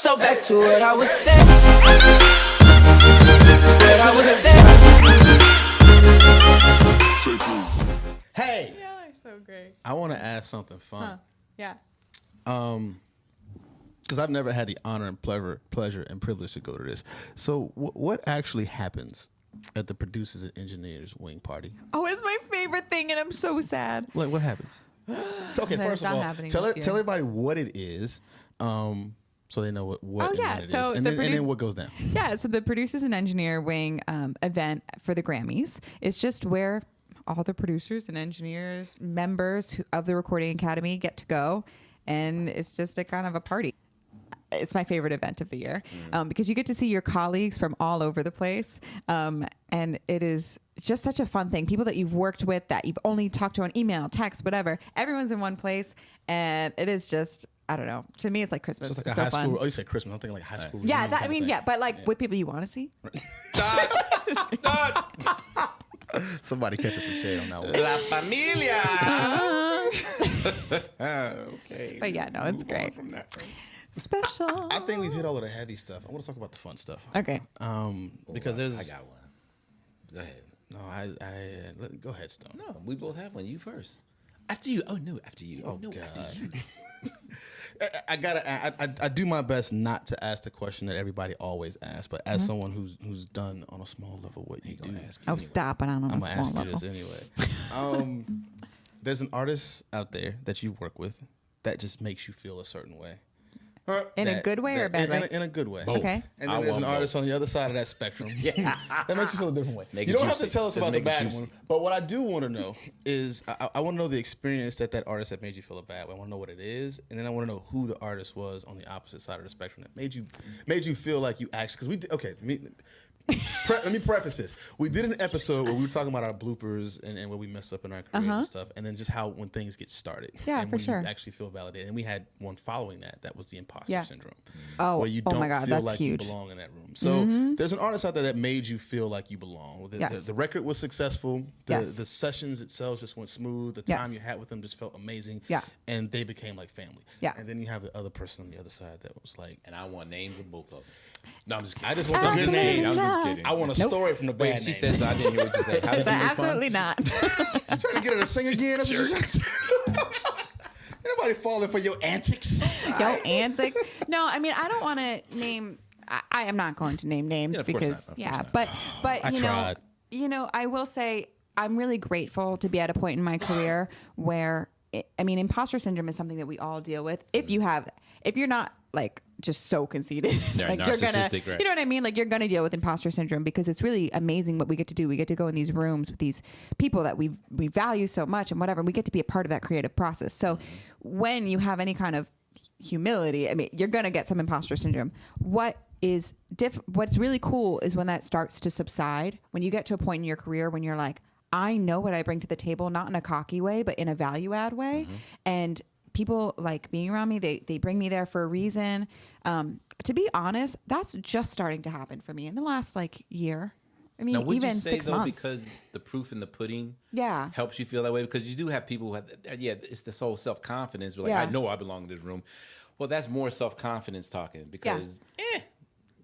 So back to what I was saying. What I was saying. Hey, Yeah, so great. I want to ask something fun. Yeah. Because I've never had the honor and pleasure and privilege to go to this. So what actually happens at the producers and engineers wing party? Oh, it's my favorite thing, and I'm so sad. Like, what happens? Okay, That first is of not all, happening tell this year. everybody what it is, so they know what Oh, and yeah, when it so is. And the then what goes down. Yeah, so the producers and engineer wing event for the Grammys is just where all the producers and engineers, members of the Recording Academy get to go, and it's just a kind of a party. It's my favorite event of the year because you get to see your colleagues from all over the place. And it is just such a fun thing. People that you've worked with, that you've only talked to on email, text, whatever. Everyone's in one place. And it is just, I don't know. To me, it's like Christmas. Just like it's a so high fun. school. Oh, you said Christmas. I'm thinking like high school. Yeah, reunion I mean, kind of yeah, but like with people you want to see. Somebody catches some shade on that one. La familia. Okay. But yeah, no, it's Move on great. from that. Special. I think we've hit all of the heavy stuff. I want to talk about the fun stuff. Okay. Because there's. I got one. Go ahead. No, go ahead, Stone. No, we both have one. You first. After you. Oh no, after you. Oh, no, God. after you. I do my best not to ask the question that everybody always asks, but as someone who's done on a small level what you do, Oh, stop it on a I'm gonna small ask you level. this anyway. There's an artist out there that you work with that just makes you feel a certain way. In a good way or a bad way? In a good way. Both. Okay. And then there's an artist on the other side of that spectrum. that makes you feel a different way. Make You it don't have to juicy. tell us Let's about the make it bad juicy. one. But what I do want to know is I want to know the experience that artist that made you feel a bad way. I want to know what it is, and then I want to know who the artist was on the opposite side of the spectrum that made you feel like you actually. Because we did, okay. Let me preface this. We did an episode where we were talking about our bloopers and where we messed up in our careers and stuff, and then just how when things get started. Yeah, and for when sure. You actually feel validated. And we had one following that was the imposter Yeah. syndrome. Oh, where you oh don't my God, feel that's like huge. you belong in that room. So there's an artist out there that made you feel like you belong. Yes. The record was successful. Yes. The sessions itself just went smooth. The Yes. time you had with them just felt amazing. Yeah. And they became like family. Yeah. And then you have the other person on the other side that was like, And I want names of both of them. No, I'm just kidding. I just want the good Absolutely name. I'm not. just kidding. I want a story from the bad Wait, she name. said so. I didn't hear what you said. How did But you respond? absolutely not. Trying to get her to sing again. That's what you're trying to do. Anybody falling for your antics? Yo, antics. No, I mean, I don't want to name. I am not going to name names Yeah, of course because not, of course yeah, not. but I you tried. know, I will say I'm really grateful to be at a point in my career where I mean, imposter syndrome is something that we all deal with. If you're not like just so conceited, Yeah, like you're gonna, narcissistic, right. you know what I mean? Like you're gonna deal with imposter syndrome because it's really amazing what we get to do. We get to go in these rooms with these people that we value so much and whatever. And we get to be a part of that creative process. So when you have any kind of humility, I mean, you're gonna get some imposter syndrome. What's really cool is when that starts to subside. When you get to a point in your career when you're like, I know what I bring to the table, not in a cocky way, but in a value add way. And people like being around me. They bring me there for a reason. To be honest, that's just starting to happen for me in the last like year. I mean, Now, would even you say 6 though, months. because the proof in the pudding Yeah. helps you feel that way? Because you do have people who have, it's this whole self-confidence. But like, Yeah. I know I belong in this room. Well, that's more self-confidence talking because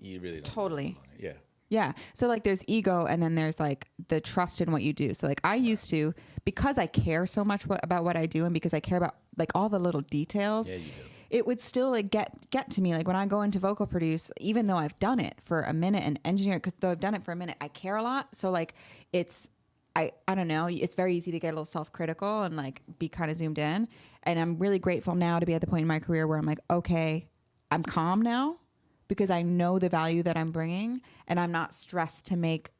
you really don't. Totally. belong. Yeah. Yeah. So like there's ego and then there's like the trust in what you do. So like I used to, because I care so much about what I do and because I care about like all the little details, Yeah, you do. it would still like get to me. Like when I go into vocal produce, even though I've done it for a minute and engineer, because though I've done it for a minute, I care a lot. So like I don't know, it's very easy to get a little self-critical and like be kind of zoomed in. And I'm really grateful now to be at the point in my career where I'm like, okay, I'm calm now because I know the value that I'm bringing and I'm not stressed to make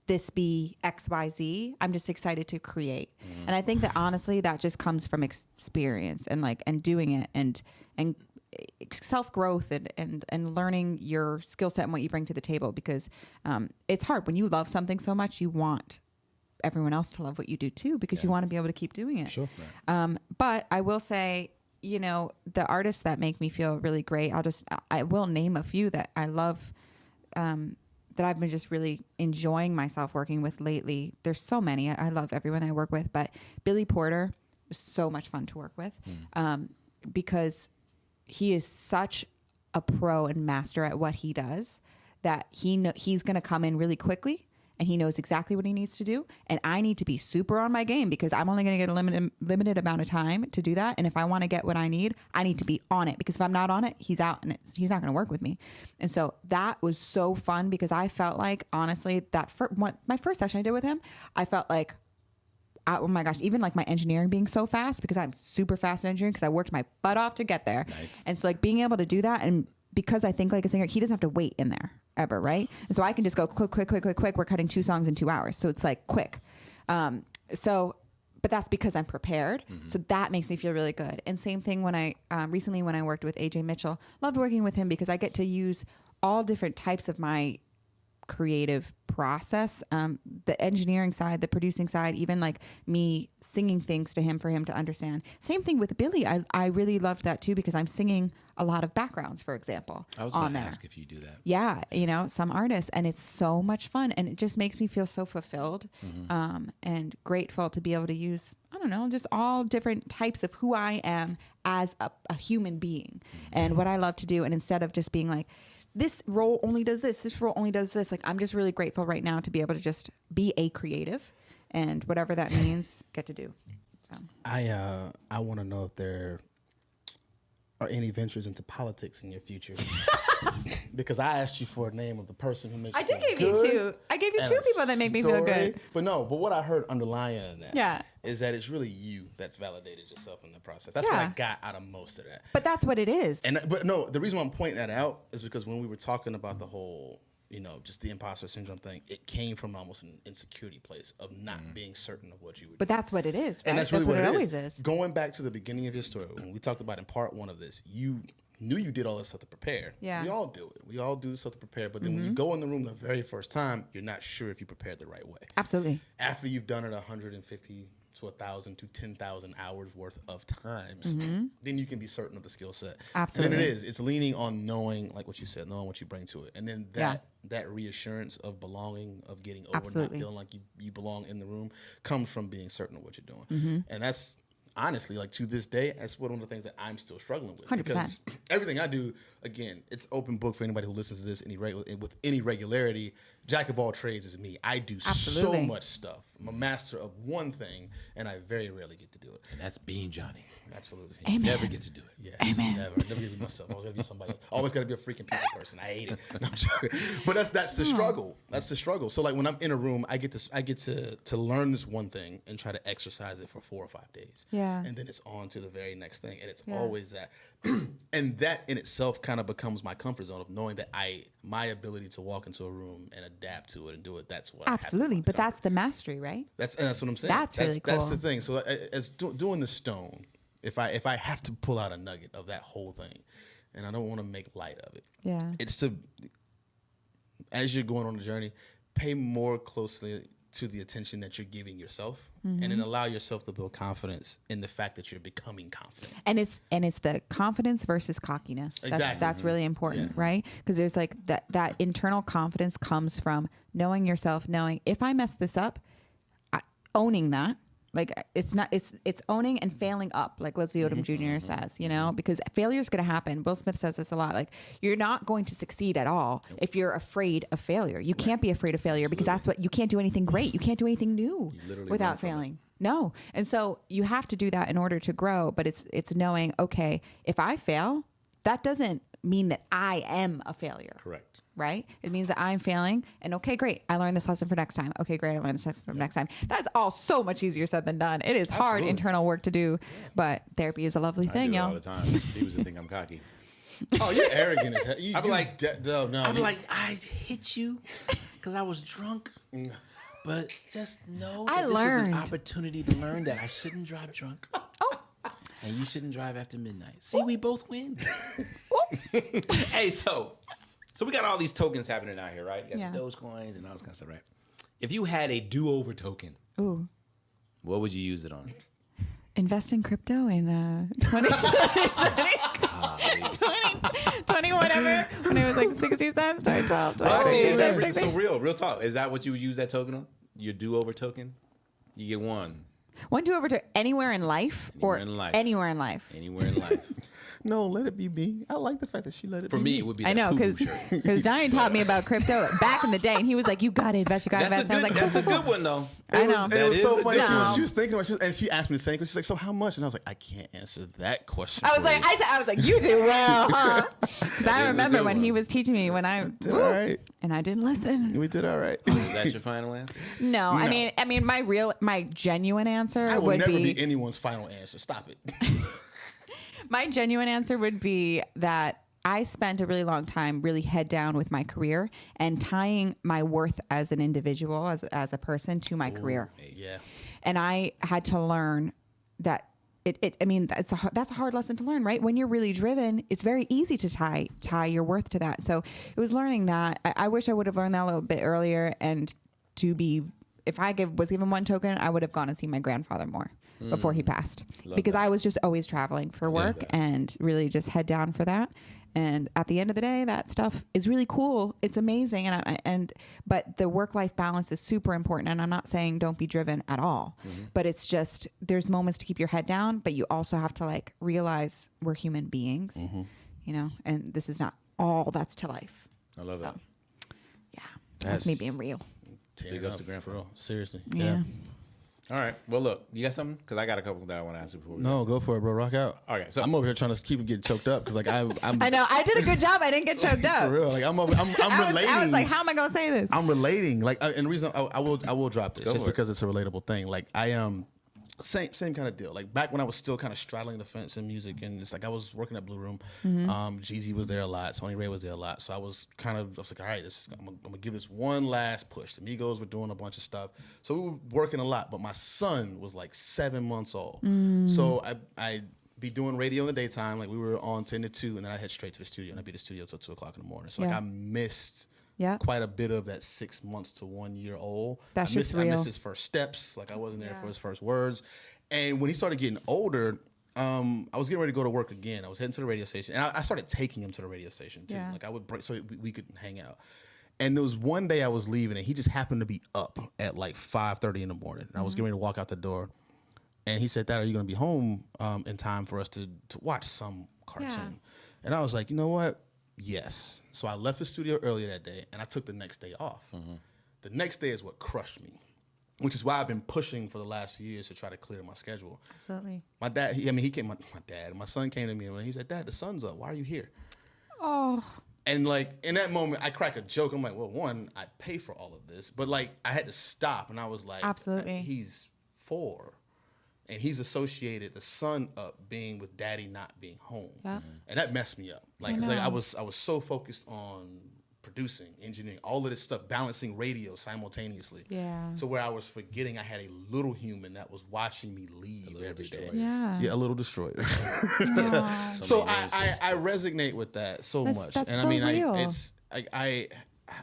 this be X, Y, Z. I'm just excited to create. And I think that honestly, that just comes from experience and like, and doing it and self-growth and learning your skill set and what you bring to the table because it's hard when you love something so much, you want everyone else to love what you do too because you want to be able to keep doing it. Sure. But I will say, you know, the artists that make me feel really great, I will name a few that I love, that I've been just really enjoying myself working with lately. There's so many. I love everyone I work with, but Billy Porter was so much fun to work with because he is such a pro and master at what he does, that he's going to come in really quickly and he knows exactly what he needs to do. And I need to be super on my game because I'm only going to get a limited amount of time to do that. And if I want to get what I need to be on it, because if I'm not on it, he's out and he's not going to work with me. And so that was so fun because I felt like, honestly, my first session I did with him, I felt like, oh my gosh, even like my engineering being so fast, because I'm super fast in engineering because I worked my butt off to get there. Nice. And so like being able to do that, and because I think like a singer, he doesn't have to wait in there ever, right? And so I can just go quick. We're cutting 2 songs in 2 hours. So it's like quick. But that's because I'm prepared. Mm-hmm. So that makes me feel really good. And same thing when I, recently when I worked with AJ Mitchell, loved working with him because I get to use all different types of my creative process, the engineering side, the producing side, even like me singing things to him for him to understand. Same thing with Billy. I really loved that too because I'm singing a lot of backgrounds, for example. I was going to ask if you do that. Yeah, some artists, and it's so much fun, and it just makes me feel so fulfilled, and grateful to be able to use, I don't know, just all different types of who I am as a human being, and what I love to do. And instead of just being like, this role only does this role only does this. Like, I'm just really grateful right now to be able to just be a creative, and whatever that means, get to do. So. I want to know if there are any ventures into politics in your future. Because I asked you for a name of the person who makes I you did feel give good, you 2. I gave you 2 people that make me feel good. But what I heard underlying that Yeah. is that it's really you that's validated yourself in the process. That's what I got out of most of that. But that's what it is. But no, the reason why I'm pointing that out is because when we were talking about the whole, just the imposter syndrome thing, it came from almost an insecurity place of not being certain of what you would do. But that's what it is, right? And that's really what what it it always is. Going back to the beginning of your story, when we talked about in part 1 of this, you knew you did all this stuff to prepare. Yeah. We all do it. We all do this stuff to prepare. But then when you go in the room the very first time, you're not sure if you prepared the right way. Absolutely. After you've done it 150 to 1,000 to 10,000 hours worth of times, then you can be certain of the skill set. Absolutely. And then it's leaning on knowing, like what you said, knowing what you bring to it. And then that reassurance of belonging, of getting over, not feeling like you belong in the room, comes from being certain of what you're doing. And that's, honestly, like to this day, that's one of the things that I'm still struggling with. 100%. Because everything I do, again, it's open book for anybody who listens to this with any regularity. Jack of all trades is me. I do so much stuff. I'm a master of one thing, and I very rarely get to do it. And that's being Johnny. Absolutely. Amen. You never get to do it. Yeah. Amen. Never get to be myself. Always got to be somebody else. Always got to be a freaking people person. I hate it. No, I'm joking. But that's the struggle. That's the struggle. So like when I'm in a room, I get to learn this one thing and try to exercise it for 4 or 5 days. Yeah. And then it's on to the very next thing, and it's always that. And that in itself kind of becomes my comfort zone of knowing that my ability to walk into a room and adapt to it and do it. That's what. Absolutely. But that's the mastery, right? That's what I'm saying. That's really cool. That's the thing. So as doing the stone, if I have to pull out a nugget of that whole thing, and I don't want to make light of it, it's to, as you're going on the journey, pay more closely to the attention that you're giving yourself, and then allow yourself to build confidence in the fact that you're becoming confident. And it's the confidence versus cockiness. That's really important, right? Because there's like that internal confidence comes from knowing yourself, knowing if I mess this up, owning that. Like it's owning and failing up, like Leslie Odom Jr. says, because failure is going to happen. Will Smith says this a lot. Like, you're not going to succeed at all if you're afraid of failure. You can't be afraid of failure because that's what you can't do anything great. You can't do anything new without failing. No. And so you have to do that in order to grow. But it's knowing, okay, if I fail, that doesn't mean that I am a failure. Correct. Right? It means that I'm failing, and okay, great, I learned this lesson for next time. Okay, great, I learned this lesson for next time. That's all so much easier said than done. It is hard internal work to do, but therapy is a lovely thing, I do it y'all. all the time. People just think I'm cocky. Oh, you're arrogant as hell. I'd be like, I hit you because I was drunk. But just know I that learned. This was an opportunity to learn that I shouldn't drive drunk. And you shouldn't drive after midnight. See, we both win. Hey, so we got all these tokens happening out here, right? You got the Dogecoins and all this kind of stuff, right? If you had a do-over token, what would you use it on? Invest in crypto in 20 whatever, when it was like 60 cents, 12, 12. So real talk. Is that what you would use that token on? Your do-over token? You get one. One do over to anywhere in life Anywhere in life. anywhere in life. Anywhere in life. No, let it be me. I like the fact that she let it For be me, it would be that I know, FUBU shirt. because Johnny taught me about crypto back in the day, and he was like, "You got to invest, you got to That's invest." And I was like, that's a cool, good one, though. I know. And it was so funny. No. She was thinking about it, and she asked me the same question. She's like, "So how much?" And I was like, "I can't answer that question." I was like, I was like, "You do well, huh?" Because I is a remember good when one. he was teaching me when I did all right. and I didn't listen. We did all right. Is that your final answer? No, I mean, my genuine answer I will would never be be anyone's final answer. Stop it. my genuine answer would be that I spent a really long time really head down with my career and tying my worth as an individual, as a person, to my career. Yeah. And I had to learn that that's a hard lesson to learn, right? When you're really driven, it's very easy to tie your worth to that. So it was learning that. I wish I would have learned that a little bit earlier. And if I was given one token, I would have gone and seen my grandfather more before he passed, because that. I was just always traveling for work and really just head down for that. And at the end of the day, that stuff is really cool. It's amazing. But the work-life balance is super important. And I'm not saying don't be driven at all, but it's just, there's moments to keep your head down, but you also have to like realize we're human beings, you know, and this is not all that's to life. I love that. Yeah. That's me being real. Tearing Big ups up, to Grandpa. bro. Seriously. Yeah. All right. Well, look, you got something? Because I got a couple that I want to ask you before. No, go for it, bro. Rock out. Okay, so- I'm over here trying to keep it getting choked up because like I'm I know. I did a good job. I didn't get choked up. for real. Like I'm relating. I was like, how am I going to say this? I'm relating. Like, and the reason I will drop this Go just for it. because it's a relatable thing. Like I am. Same kind of deal. Like back when I was still kind of straddling the fence in music, and it's like I was working at Blue Room. Jeezy was there a lot. Tony Ray was there a lot. So I was like, all right, I'm gonna give this one last push. The Migos were doing a bunch of stuff, so we were working a lot. But my son was like 7 months old, so I'd be doing radio in the daytime. Like we were on 10 to 2, and then I'd head straight to the studio, and I'd be at the studio till 2 o'clock in the morning. So like Yeah. I missed. Yeah. Quite a bit of that 6 months to 1 year old. That's just I real. missed his first steps. Like I wasn't there for his first words. And when he started getting older, I was getting ready to go to work again. I was heading to the radio station, and I started taking him to the radio station too. Yeah. Like I would break so we could hang out. And there was one day I was leaving, and he just happened to be up at like 5:30 in the morning. And I was getting ready to walk out the door, and he said, "Dad, are you going to be home in time for us to watch some cartoon?" Yeah. And I was like, you know what? Yes. So I left the studio earlier that day, and I took the next day off. The next day is what crushed me, which is why I've been pushing for the last few years to try to clear my schedule. Absolutely. My dad, my son came to me and he said, "Dad, the sun's up. Why are you here?" Oh. And like in that moment, I crack a joke. I'm like, well, one, I pay for all of this, but like I had to stop, and I was like, Absolutely. He's 4. And he's associated the sun up being with daddy not being home. Yeah. And that messed me up. Like, 'cause, like I was so focused on producing, engineering, all of this stuff, balancing radio simultaneously. Yeah. So where I was forgetting I had a little human that was watching me leave every day. Yeah. Yeah, a little destroyer. Aw. So I resonate with that so much. That's And so I mean, real.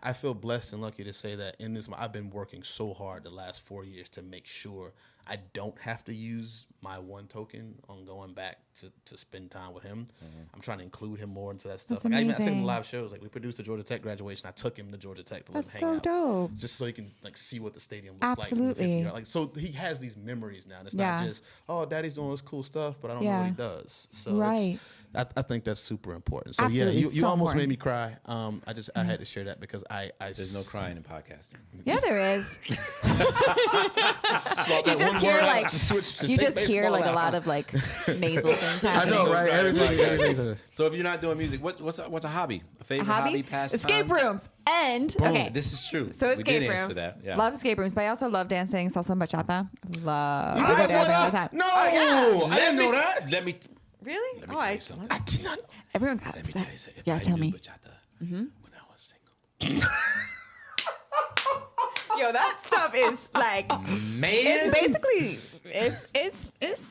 I feel blessed and lucky to say that in this, I've been working so hard the last 4 years to make sure I don't have to use my one token on going back to spend time with him. I'm trying to include him more into that stuff. That's Like I said in amazing. live shows, like we produced the Georgia Tech graduation. I took him to Georgia Tech to let him That's hang so out. dope. Just so he can like see what the stadium looks like. Absolutely. Like so he has these memories now. And it's Yeah. not just, oh, daddy's doing this cool stuff, but I don't know Yeah. what he does. So Right. I think that's super important. So Absolutely. yeah, you So almost important. made me cry. I had to share that because There's no crying in podcasting. Yeah, there is. Swap that just one hear, word out, like- just switch to You say just hear baseball like a out. lot of like nasal things I happening. know, right? Everything's So if you're not doing music, what's a hobby? A favorite A hobby? pastime? Escape rooms. And okay. This is true. So We did escape answer rooms. that. Yeah. Love escape rooms, but I also love dancing, salsa and bachata. Love. You I go guys dancing all wanna- the time. No, Oh, I didn't know that. Let me Really? let me tell you something. I did not. Everyone got Let me upset. tell you something. If Yeah, I tell knew me. bachata when I was single. Yo, that stuff is like Man, it's basically it's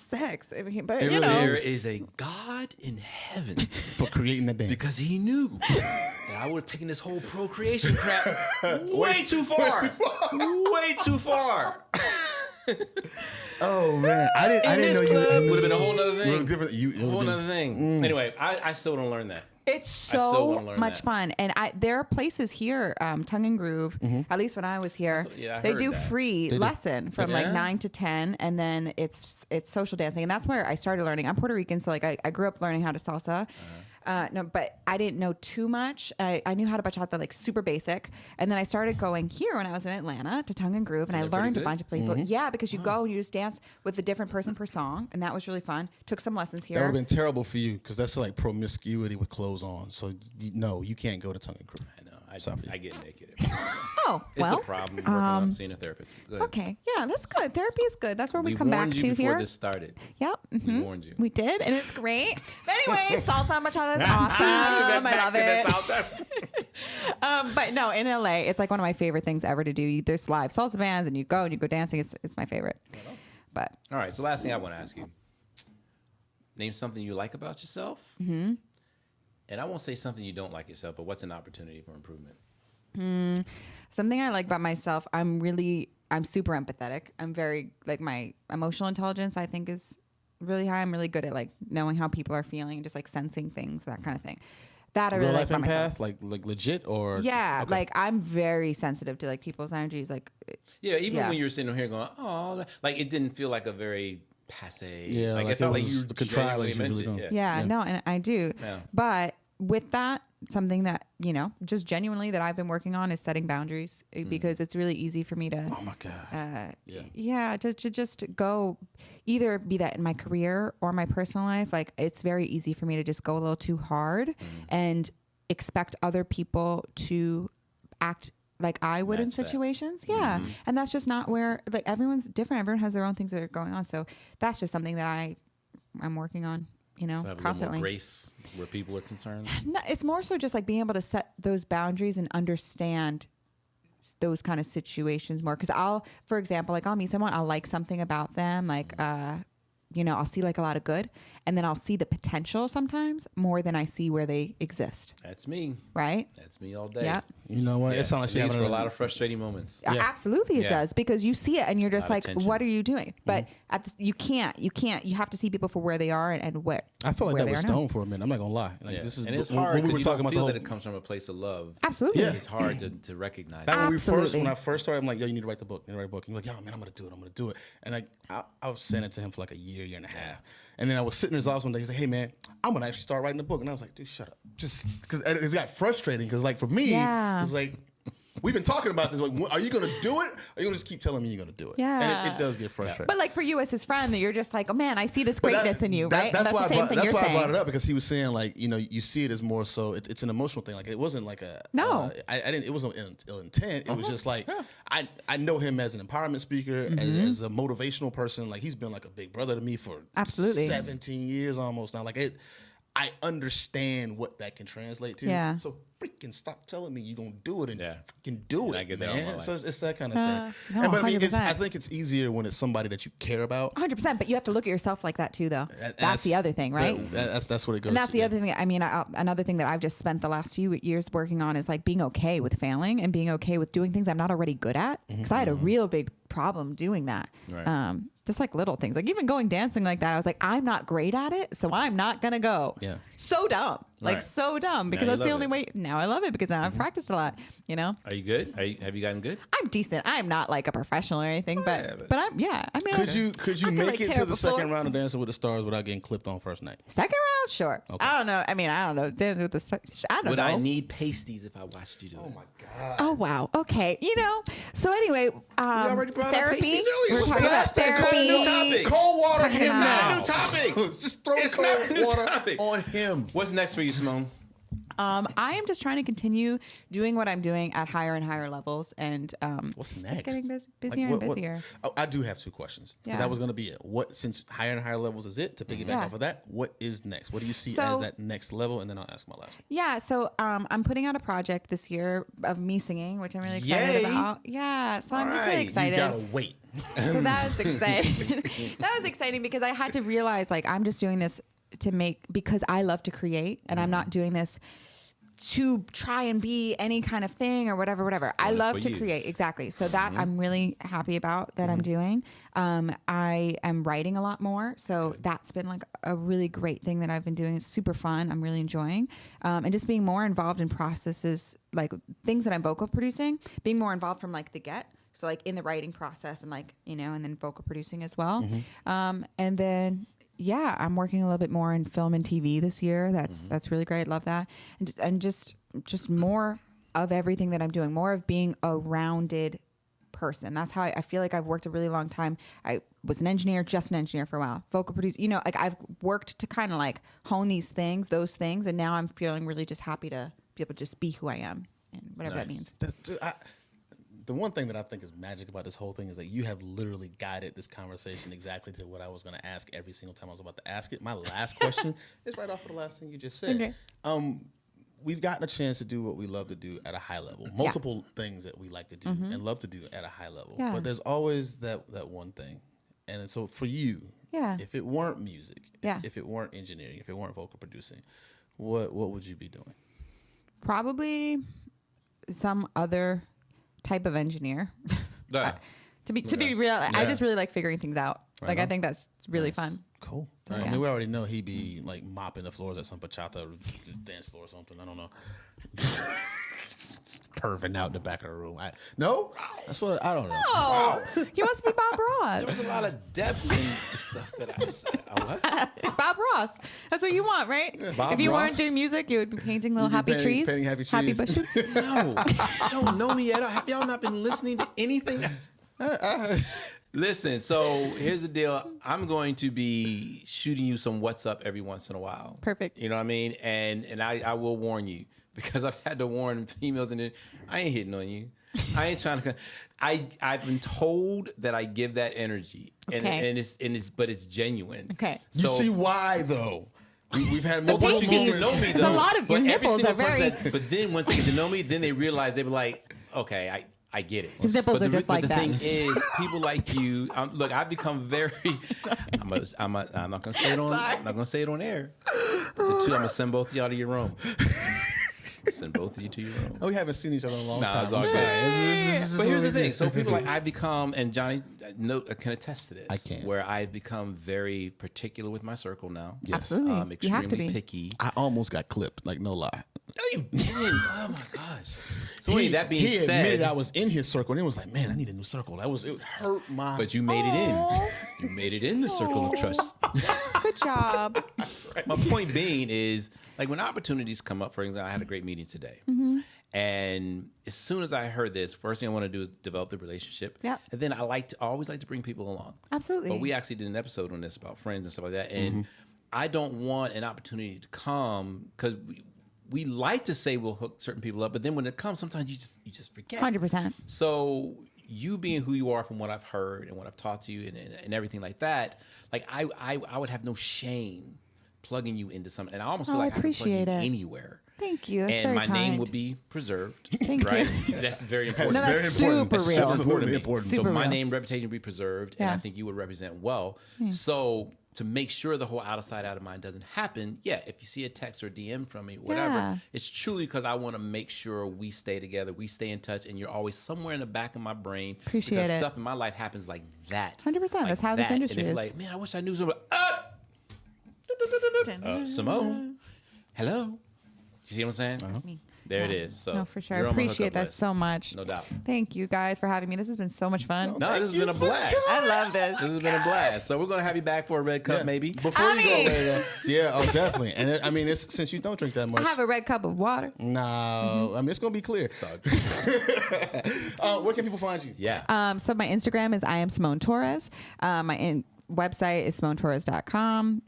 sex. I mean, but It you really know, there is a God in heaven For creating the dance. because he knew that I would have taken this whole procreation crap way too far. Way too far. Oh man, I didn't know This you club would would have been a whole nother thing. You A whole other thing. Anyway, I still don't learn that. It's still so wanna learn much that. fun, and there are places here, Tongue and Groove. At least when I was here, I they heard do that. free lesson from like Yeah? 9 to 10, and then it's social dancing, and that's where I started learning. I'm Puerto Rican, so like I grew up learning how to salsa. No, but I didn't know too much. I knew how to bachata, like super basic. And then I started going here when I was in Atlanta to Tongue and Groove, and I they're pretty learned a good? bunch of people. Yeah, because you go and you just dance with a different person per song, and that was really fun. Took some lessons That would here. have been terrible for you because that's like promiscuity with clothes on. So no, you can't go to Tongue and Groove. I know. Sorry. I get naked. Oh, It's well. a problem working on seeing a therapist. Good. Okay, yeah, that's good. Therapy is good. That's where we come back warned you to before here. this started. Yep. We warned you. We did, and it's great. But anyway, salsa and bachata is awesome. I love it. But no, in LA, it's like one of my favorite things ever to do. There's live salsa bands, and you go dancing. It's my favorite. But All right. So last thing I want to ask you: name something you like about yourself. Mm-hmm. And I won't say something you don't like yourself, but what's an opportunity for improvement? something I like about myself, I'm super empathetic. I'm very, like, my emotional intelligence, I think, is really high. I'm really good at, like, knowing how people are feeling and just, like, sensing things, that kind of thing. That I really like about myself. Like legit, or yeah, okay. like I'm very sensitive to, like, people's energies. Like, yeah, even when you were sitting here going, oh, like it didn't feel like a very passe. Yeah, like it felt like you the contrivance genuinely usually meant it. don't. yeah, no, and I do. Yeah. But with that, something that, just genuinely that I've been working on is setting boundaries, because it's really easy for me to, Oh my god. to just go, either be that in my career or my personal life. Like, it's very easy for me to just go a little too hard and expect other people to act like I would in Match that. situations. Yeah. And that's just not where, like, everyone's different. Everyone has their own things that are going on. So that's just something that I'm working on, So have a little constantly. more grace where people are concerned. No, it's more so just like being able to set those boundaries and understand those kind of situations more. Because for example, like, I'll meet someone, I'll like something about them, like, I'll see, like, a lot of good, and then I'll see the potential sometimes more than I see where they exist. That's me. Right? That's me all day. Yeah. You know what? Yeah. It sounds like It she leads having for a lot of frustrating moments. Yeah. Absolutely, it Yeah. does, because you see it and you're just lot like, of tension. what are you doing? But you can't. You have to see people for where they are and what. I felt like where that they with are now. Stone for a minute. I'm not gonna lie. Like, Yeah. this is And it's when hard we were because talking you about don't the feel whole. that it comes from a place of love. Absolutely. Yeah. It's hard to recognize. Back when Absolutely. I first started, I'm like, yo, you need to write the book. You need to write a book. And you're like, yo, man, I'm gonna do it. And like, I was saying it to him for like a year and a half. And then I was sitting in his office one day. He's like, hey, man, I'm gonna actually start writing a book. And I was like, dude, shut up. Just because it got frustrating. Because, like, for me, Yeah. it was like, we've been talking about this. Like, are you gonna do it? Or are you gonna just keep telling me you're gonna do it? Yeah. And it does get frustrating. But, like, for you as his friend, that you're just like, oh man, I see this But greatness in you, right? That's And why the same thing that's you're why saying. I brought it up, because he was saying, like, you see it as more so it's an emotional thing. Like, it wasn't like a No. I didn't. It wasn't ill intent. It was just like I know him as an empowerment speaker, as a motivational person. Like, he's been like a big brother to me for Absolutely 17 years almost now. Like, I understand what that can translate to. Yeah. So freaking stop telling me you're gonna do it and Yeah. freaking do And it, I get that all my man. life. So it's that kind of thing. no, And, but I mean, 100%. I think it's easier when it's somebody that you care about. 100%. But you have to look at yourself like that too, though. That's the other thing, right? That's what it goes. And that's to, the yeah. other thing. I mean, another thing that I've just spent the last few years working on is, like, being okay with failing and being okay with doing things I'm not already good at. Because I had a real big problem doing that. Right. Just like little things, like even going dancing like that. I was like, I'm not great at it, so I'm not gonna go. Yeah. So dumb, like Right. so dumb, because you that's the love only it. way. Now I love it because now I've practiced a lot. Are you good? Have you gotten good? I'm decent. I'm not like a professional or anything, yeah, but but- I mean, Could you I could, make like, it tear to up the a floor. second round of Dancing with the Stars without getting clipped on first night? Second round? Sure. Okay. I don't know. I mean, I don't know. Dancing with the Stars. I don't Would know. I need pasties if I watched you do it? my god! Oh wow. Okay. So anyway, already brought up therapy. pasties earlier. We're What's talking the about last thing? It's not a therapy. new topic. Cold water Talking him about- now. It's not a new topic. Just throw It's cold not a new water topic. on him. What's next for you, Simone? I am just trying to continue doing what I'm doing at higher and higher levels, and What's it's next? getting busier Like, and what- busier. Oh, I do have two questions. 'Cause Yeah. That was going to be it. What, since higher and higher levels is it, to piggyback Yeah. off of that, what is next? What do you see So- as that next level? And then I'll ask my last one. Yeah, so I'm putting out a project this year of me singing, which I'm really excited Yay. about. Yeah, so I'm just Alright, really you excited. You gotta wait. So that was exciting. That was exciting because I had to realize, like, I'm just doing this because I love to create, and I'm not doing this to try and be any kind of thing or whatever. I love to create. Exactly. So that I'm really happy about that I'm doing. I am writing a lot more. So that's been like a really great thing that I've been doing. It's super fun. I'm really enjoying. And just being more involved in processes, like things that I'm vocal producing, being more involved from like the get. So like in the writing process and like, you know, and then vocal producing as well. And then, yeah, I'm working a little bit more in film and TV this year. That's really great. Love that. And just more of everything that I'm doing, more of being a rounded person. That's how I feel like I've worked a really long time. I was an engineer for a while. Vocal producer, you know, like I've worked to kind of like hone those things. And now I'm feeling really just happy to be able to just be who I am and whatever that means. The one thing that I think is magic about this whole thing is that you have literally guided this conversation exactly to what I was going to ask every single time I was about to ask it. My last question is right off of the last thing you just said. Okay. We've gotten a chance to do what we love to do at a high level. Multiple things that we like to do and love to do at a high level. Yeah. But there's always that one thing. And so for you, if it weren't music, if it weren't engineering, if it weren't vocal producing, what would you be doing? Probably some other type of engineer. To be real, I just really like figuring things out. Right like on. I think that's really fun. Cool. Right. I mean, we already know he'd be like mopping the floors at some bachata dance floor or something. I don't know. Perving out in the back of the room. No, that's what I don't know. No, wow. He must be Bob Ross. There was a lot of depth in the stuff that I said. Bob Ross. That's what you want, right? Bob if you Ross? weren't doing music, you would be painting little happy trees, painting happy bushes. No, you don't know me yet. Have y'all not been listening to anything? Listen, so here's the deal. I'm going to be shooting you some what's up every once in a while. Perfect. You know what I mean? And I will warn you because I've had to warn females and I ain't hitting on you. I ain't trying to. I've been told that I give that energy, and it's genuine. Okay. So, you see why though? We've had multiple. Once you get to know me, though, a lot of your nipples are very. But then once they get to know me, then they realize they were like, okay, I get it. His nipples are just like that. The thing is, people like you. Look, I've become very. I'm not gonna say it on. I'm not gonna say it on air. But I'm gonna send both of y'all to your room. Send both of you to your room. We haven't seen each other in a long time. It's all good. But here's the thing. So people like I've become, and Johnny can attest to this. I can. Where I've become very particular with my circle now. Yes. Absolutely. Extremely you have to be. picky. I almost got clipped. Like no lie. No, you didn't. Oh my gosh. So that being he said, admitted I was in his circle, and it was like, man, I need a new circle. It hurt my. But you made it in. You made it in the circle of trust. Good job. My point being is, like when opportunities come up, for example, I had a great meeting today. And as soon as I heard this, first thing I want to do is develop the relationship. Yeah. And then I always like to bring people along. Absolutely. But we actually did an episode on this about friends and stuff like that. And I don't want an opportunity to come because we like to say we'll hook certain people up, but then when it comes, sometimes you just forget. 100%. So you being who you are from what I've heard and what I've taught to you and everything like that, like I would have no shame plugging you into something. And I almost feel like I can plug you anywhere. Thank you. That's and very my kind. name would be preserved. Thank right? you. That's very important. No, that's super real. Absolutely important. Super so my real. name, reputation would be preserved, and I think you would represent well. So to make sure the whole out of sight, out of mind doesn't happen, if you see a text or DM from me, whatever, it's truly because I want to make sure we stay together, we stay in touch, and you're always somewhere in the back of my brain. Appreciate because it. stuff in my life happens like that. 100%. That's how this industry and if is. Like, man, I wish I knew something. Simone, hello. You see what I'm saying? That's me. There it is. So no, for sure. I appreciate that so much. No doubt. Thank you guys for having me. This has been so much fun. No, this has been a blast. I love this. This has been a blast. So we're gonna have you back for a red cup, maybe. Before you go, definitely. And it's since you don't drink that much. I have a red cup of water. No, I mean it's gonna be clear. It's all good. Where can people find you? Yeah. So my Instagram is I am Simone Torres. My website is SimoneTorres.com.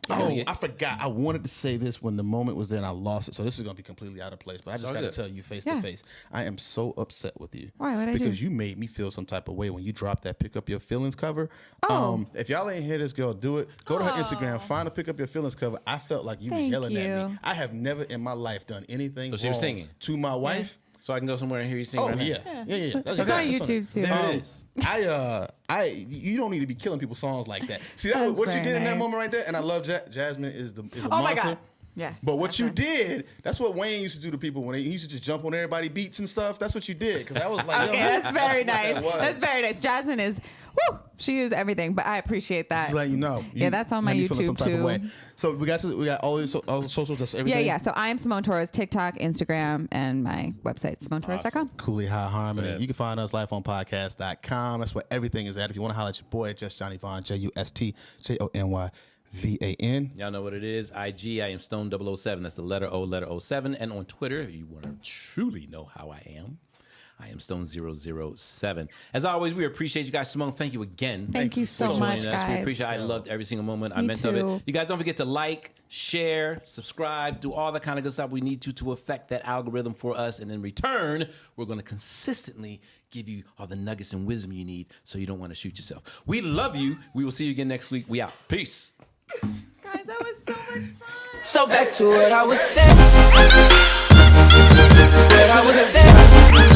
I forgot. I wanted to say this when the moment was there and I lost it. So this is going to be completely out of place. But I just got to tell you face to face. I am so upset with you. Why? What did I do? Because you made me feel some type of way when you dropped that Pick Up Your Feelings cover. If y'all ain't hear this girl do it, go to her Instagram, find a Pick Up Your Feelings cover. I felt like you was yelling at me. I have never in my life done anything So she was singing to my wife. So I can go somewhere and hear you sing right now? Yeah. It's on YouTube too. There it is. You don't need to be killing people's songs like that. See, that was what you did in that moment right there. And I love Jasmine is the monster. My God. Yes. But what you Okay. did, that's what Wayne used to do to people when he used to just jump on everybody beats and stuff. That's what you did. Because I was like, Okay, yo, that's very nice. that was. That's very nice. Jasmine is, whoo, she is everything. But I appreciate that. Just letting you know. Yeah, that's on my had me feeling some YouTube, type of too. way. So we got all the socials, that's everything. Yeah. So I am Simone Torres, TikTok, Instagram, and my website, SimoneTorres.com. Cooley High Harmony. Yeah. You can find us lifeonpodcast.com. That's where everything is at. If you want to holler at your boy, just Johnny Vaughn, JUSTJONYVAN. Y'all know what it is. IG, I am Stone007. That's the letter O, letter 07. And on Twitter, if you want to truly know how I am Stone007. As always, we appreciate you guys. Simone, thank you again. Thank you so for much, joining us. We guys. appreciate it. I loved every single moment I Me meant of too. it. You guys don't forget to like, share, subscribe, do all the kind of good stuff we need to affect that algorithm for us. And in return, we're going to consistently give you all the nuggets and wisdom you need so you don't want to shoot yourself. We love you. We will see you again next week. We out. Peace. Guys, that was so much fun. So back to what I was saying. What I was saying.